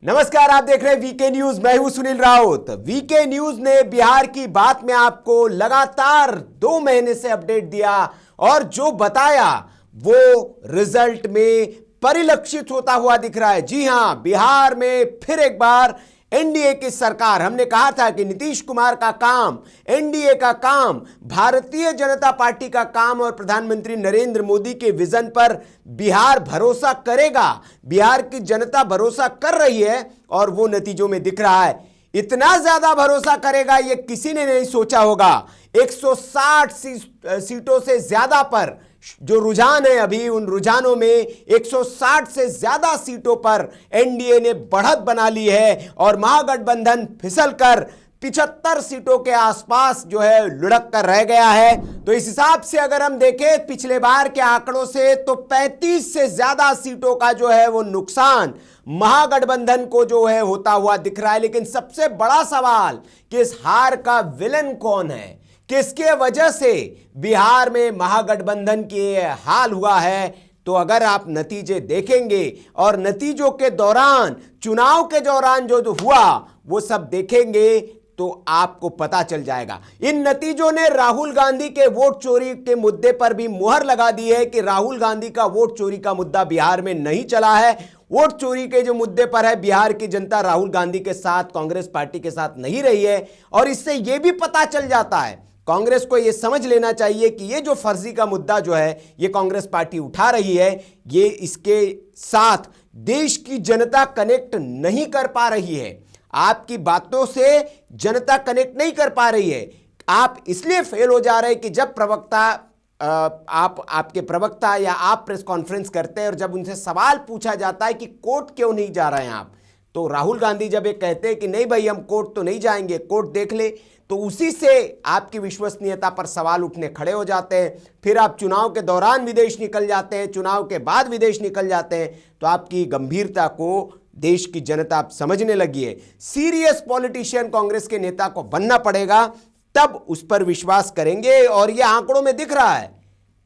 नमस्कार, आप देख रहे हैं वीके न्यूज। मैं हूं सुनील राउत। वीके न्यूज ने बिहार की बात में आपको लगातार 2 महीने से अपडेट दिया और जो बताया वो रिजल्ट में परिलक्षित होता हुआ दिख रहा है। जी हां, बिहार में फिर एक बार एनडीए की सरकार। हमने कहा था कि नीतीश कुमार का काम, एनडीए का काम, भारतीय जनता पार्टी का काम और प्रधानमंत्री नरेंद्र मोदी के विजन पर बिहार भरोसा करेगा। बिहार की जनता भरोसा कर रही है और वो नतीजों में दिख रहा है। इतना ज्यादा भरोसा करेगा ये किसी ने नहीं सोचा होगा। 160 सीटों से ज्यादा पर जो रुझान है, अभी उन रुझानों में 160 से ज्यादा सीटों पर एनडीए ने बढ़त बना ली है और महागठबंधन फिसलकर 75 सीटों के आसपास जो है लुढ़क कर रह गया है। तो इस हिसाब से अगर हम देखें पिछले बार के आंकड़ों से तो 35 से ज्यादा सीटों का जो है वो नुकसान महागठबंधन को जो है होता हुआ दिख रहा है। लेकिन सबसे बड़ा सवाल कि इस हार का विलन कौन है, किसके वजह से बिहार में महागठबंधन की हाल हुआ है। तो अगर आप नतीजे देखेंगे और नतीजों के दौरान, चुनाव के दौरान जो हुआ वो सब देखेंगे तो आपको पता चल जाएगा। इन नतीजों ने राहुल गांधी के वोट चोरी के मुद्दे पर भी मुहर लगा दी है कि राहुल गांधी का वोट चोरी का मुद्दा बिहार में नहीं चला है। वोट चोरी के जो मुद्दे पर है बिहार की जनता राहुल गांधी के साथ, कांग्रेस पार्टी के साथ नहीं रही है। और इससे यह भी पता चल जाता है, कांग्रेस को यह समझ लेना चाहिए कि ये जो फर्जी का मुद्दा जो है ये कांग्रेस पार्टी उठा रही है, ये इसके साथ देश की जनता कनेक्ट नहीं कर पा रही है। आपकी बातों से जनता कनेक्ट नहीं कर पा रही है। आप इसलिए फेल हो जा रहे हैं कि जब प्रवक्ता आपके प्रवक्ता या आप प्रेस कॉन्फ्रेंस करते हैं और जब उनसे सवाल पूछा जाता है कि कोर्ट क्यों नहीं जा रहे हैं आप, तो राहुल गांधी जब ये कहते हैं कि नहीं भाई हम कोर्ट तो नहीं जाएंगे, कोर्ट देख ले, तो उसी से आपकी विश्वसनीयता पर सवाल उठने खड़े हो जाते हैं। फिर आप चुनाव के दौरान विदेश निकल जाते हैं, चुनाव के बाद विदेश निकल जाते हैं, तो आपकी गंभीरता को देश की जनता आप समझने लगी है। सीरियस पॉलिटिशियन कांग्रेस के नेता को बनना पड़ेगा, तब उस पर विश्वास करेंगे। और यह आंकड़ों में दिख रहा है,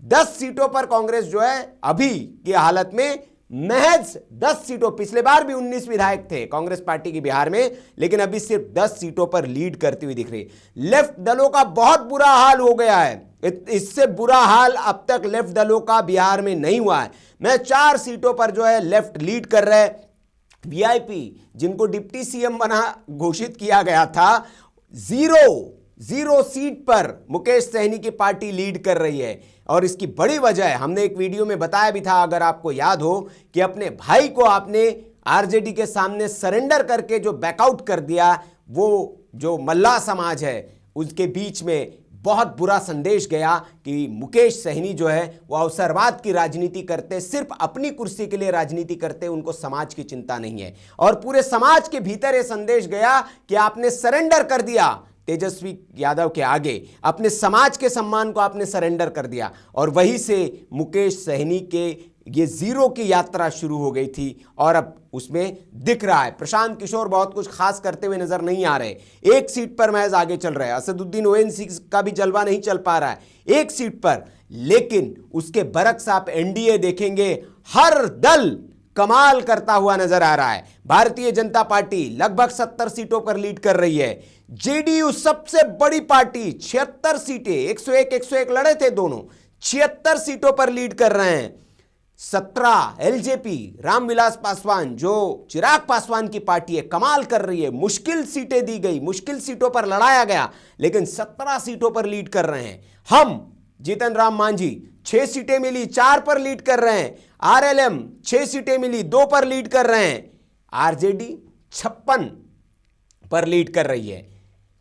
10 सीटों पर कांग्रेस जो है अभी की हालत में महज 10 सीटों, पिछले बार भी 19 विधायक थे कांग्रेस पार्टी की बिहार में, लेकिन अभी सिर्फ 10 सीटों पर लीड करती हुई दिख रही है। लेफ्ट दलों का बहुत बुरा हाल हो गया है। इससे बुरा हाल अब तक लेफ्ट दलों का बिहार में नहीं हुआ है। मैं 4 सीटों पर जो है लेफ्ट लीड कर रहे हैं। वीआईपी जिनको डिप्टी सीएम बना घोषित किया गया था, जीरो सीट पर मुकेश सहनी की पार्टी लीड कर रही है। और इसकी बड़ी वजह है, हमने एक वीडियो में बताया भी था, अगर आपको याद हो, कि अपने भाई को आपने आरजेडी के सामने सरेंडर करके जो बैकआउट कर दिया, वो जो मल्लाह समाज है उसके बीच में बहुत बुरा संदेश गया कि मुकेश सहनी जो है वो अवसरवाद की राजनीति करते, सिर्फ अपनी कुर्सी के लिए राजनीति करते, उनको समाज की चिंता नहीं है। और पूरे समाज के भीतर ये संदेश गया कि आपने सरेंडर कर दिया तेजस्वी यादव के आगे, अपने समाज के सम्मान को आपने सरेंडर कर दिया। और वहीं से मुकेश सहनी के ये जीरो की यात्रा शुरू हो गई थी और अब उसमें दिख रहा है। प्रशांत किशोर बहुत कुछ खास करते हुए नजर नहीं आ रहे, 1 सीट पर महज आगे चल रहे हैं। असदुद्दीन ओवैसी का भी जलवा नहीं चल पा रहा है 1 सीट पर, लेकिन उसके बरक्स आप एनडीए देखेंगे, हर दल कमाल करता हुआ नजर आ रहा है। भारतीय जनता पार्टी लगभग 70 सीटों पर लीड कर रही है। जेडीयू सबसे बड़ी पार्टी 76 सीटें, 101 लड़े थे दोनों, 76 सीटों पर लीड कर रहे हैं। 17 एलजेपी रामविलास पासवान जो चिराग पासवान की पार्टी है, कमाल कर रही है। मुश्किल सीटें दी गई, मुश्किल सीटों पर लड़ाया गया, लेकिन 17 सीटों पर लीड कर रहे हैं। हम जीतन राम मांझी 6 सीटें मिली, 4 पर लीड कर रहे हैं। आरएलएम 6 सीटें मिली, 2 पर लीड कर रहे हैं। आरजेडी 56 पर लीड कर रही है।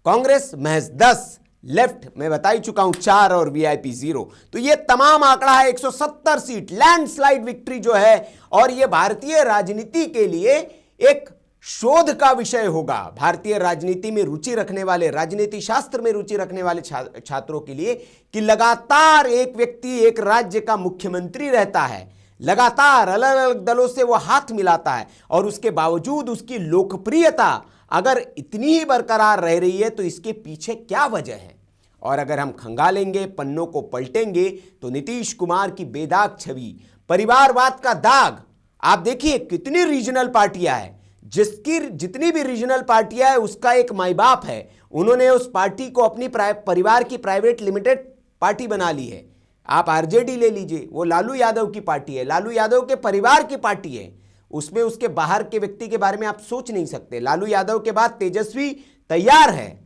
कांग्रेस महज 10, लेफ्ट मैं बता ही चुका हूं 4 और वीआईपी 0। तो ये तमाम आंकड़ा है 170 सीट, लैंडस्लाइड विक्ट्री जो है। और ये भारतीय राजनीति के लिए एक शोध का विषय होगा। भारतीय राजनीति में रुचि रखने वाले, राजनीति शास्त्र में रुचि रखने वाले छात्रों के लिए, कि लगातार एक व्यक्ति एक राज्य का मुख्यमंत्री रहता है, लगातार अलग अलग दलों से वो हाथ मिलाता है, और उसके बावजूद उसकी लोकप्रियता अगर इतनी ही बरकरार रह रही है तो इसके पीछे क्या वजह है। और अगर हम खंगालेंगे, पन्नों को पलटेंगे, तो नीतीश कुमार की बेदाग छवि, परिवारवाद का दाग, आप देखिए कितनी रीजनल पार्टियां हैं, जिसकी जितनी भी रीजनल पार्टियां है उसका एक माई बाप है, उन्होंने उस पार्टी को अपनी परिवार की प्राइवेट लिमिटेड पार्टी बना ली है। आप आरजेडी ले लीजिए, वो लालू यादव की पार्टी है, लालू यादव के परिवार की पार्टी है, उसमें उसके बाहर के व्यक्ति के बारे में आप सोच नहीं सकते। लालू यादव के बाद तेजस्वी तैयार है।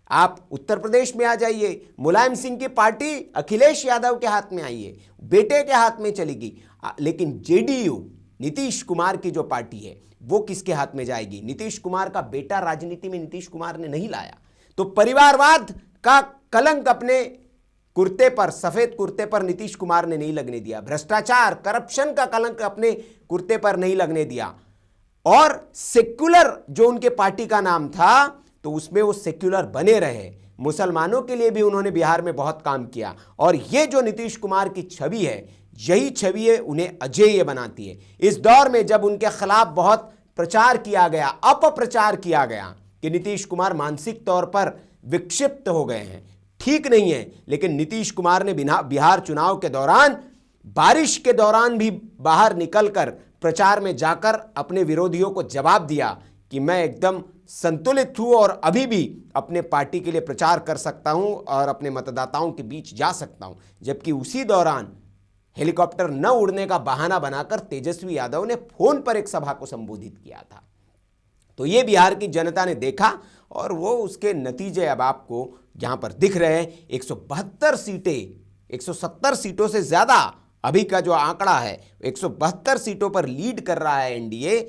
आप उत्तर प्रदेश में आ जाइए, मुलायम सिंह की पार्टी अखिलेश यादव के हाथ में आई है, बेटे के हाथ में चलेगी। लेकिन जेडीयू नीतीश कुमार की जो पार्टी है वो किसके हाथ में जाएगी? नीतीश कुमार का बेटा राजनीति में नीतीश कुमार ने नहीं लाया। तो परिवारवाद का कलंक अपने कुर्ते पर, सफेद कुर्ते पर नीतीश कुमार ने नहीं लगने दिया। भ्रष्टाचार, करप्शन का कलंक अपने कुर्ते पर नहीं लगने दिया। और सेक्युलर जो उनके पार्टी का नाम था, तो उसमें वो सेक्युलर बने रहे। मुसलमानों के लिए भी उन्होंने बिहार में बहुत काम किया। और ये जो नीतीश कुमार की छवि है, यही छवि है उन्हें अजेय बनाती है। इस दौर में जब उनके खिलाफ बहुत प्रचार किया गया, अपप्रचार किया गया कि नीतीश कुमार मानसिक तौर पर विक्षिप्त हो गए हैं, ठीक नहीं है, लेकिन नीतीश कुमार ने बिहार चुनाव के दौरान, बारिश के दौरान भी बाहर निकलकर प्रचार में जाकर अपने विरोधियों को जवाब दिया कि मैं एकदम संतुलित हूं और अभी भी अपने पार्टी के लिए प्रचार कर सकता हूं और अपने मतदाताओं के बीच जा सकता हूं। जबकि उसी दौरान हेलीकॉप्टर न उड़ने का बहाना बनाकर तेजस्वी यादव ने फोन पर एक सभा को संबोधित किया था। तो ये बिहार की जनता ने देखा और वो उसके नतीजे अब आपको यहां पर दिख रहे हैं। 172 सीटें, 170 सीटों से ज्यादा अभी का जो आंकड़ा है, 172 सीटों पर लीड कर रहा है एनडीए,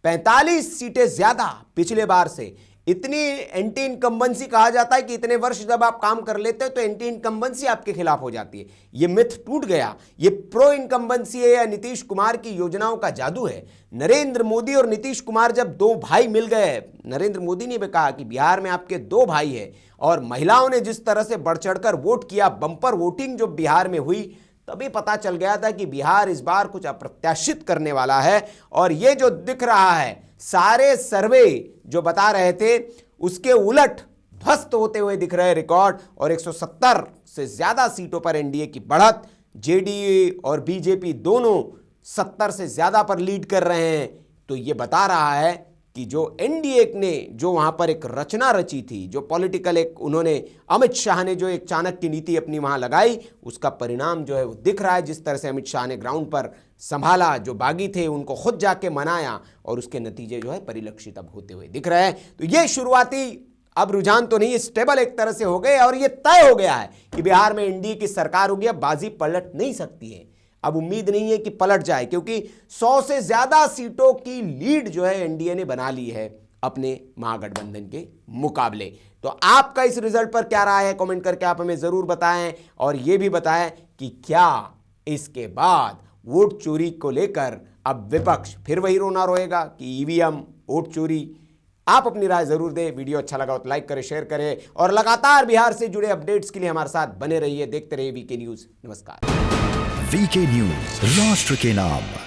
45 सीटें ज्यादा पिछले बार से। इतनी एंटी इनकम्बेंसी कहा जाता है कि इतने वर्ष जब आप काम कर लेते हो तो एंटी इनकम्बेंसी आपके खिलाफ हो जाती है। ये मिथ टूट गया। ये प्रो इनकम्बेंसी है या नीतीश कुमार की योजनाओं का जादू है। नरेंद्र मोदी और नीतीश कुमार जब दो भाई मिल गए, नरेंद्र मोदी ने भी कहा कि बिहार में आपके दो भाई हैं, और महिलाओं ने जिस तरह से बढ़ चढ़कर वोट किया, बंपर वोटिंग जो बिहार में हुई, तभी पता चल गया था कि बिहार इस बार कुछ अप्रत्याशित करने वाला है। और ये जो दिख रहा है, सारे सर्वे जो बता रहे थे उसके उलट ध्वस्त होते हुए दिख रहे रिकॉर्ड। और 170 से ज्यादा सीटों पर एनडीए की बढ़त, जेडीयू और बीजेपी दोनों 70 से ज्यादा पर लीड कर रहे हैं। तो ये बता रहा है कि जो एनडीए ने जो वहां पर एक रचना रची थी, जो पॉलिटिकल एक उन्होंने, अमित शाह ने जो एक चाणक्य नीति अपनी वहां लगाई, उसका परिणाम जो है वो दिख रहा है। जिस तरह से अमित शाह ने ग्राउंड पर संभाला, जो बागी थे उनको खुद जाके मनाया, और उसके नतीजे जो है परिलक्षित अब होते हुए दिख रहे हैं। तो ये शुरुआती अब रुझान तो नहीं, स्टेबल एक तरह से हो गए और ये तय हो गया है कि बिहार में एनडीए की सरकार होगी। अब बाजी पलट नहीं सकती है, अब उम्मीद नहीं है कि पलट जाए, क्योंकि 100 से ज्यादा सीटों की लीड जो है एनडीए ने बना ली है अपने महागठबंधन के मुकाबले। तो आपका इस रिजल्ट पर क्या राय है, कमेंट करके आप हमें जरूर बताएं। और यह भी बताएं कि क्या इसके बाद वोट चोरी को लेकर अब विपक्ष फिर वही रोना रोएगा कि ईवीएम, वोट चोरी। आप अपनी राय जरूर दें। वीडियो अच्छा लगा तो लाइक करें, शेयर करें, और लगातार बिहार से जुड़े अपडेट्स के लिए हमारे साथ बने रहिए। देखते रहिए वीके न्यूज। नमस्कार। वीके न्यूज, राष्ट्र के नाम।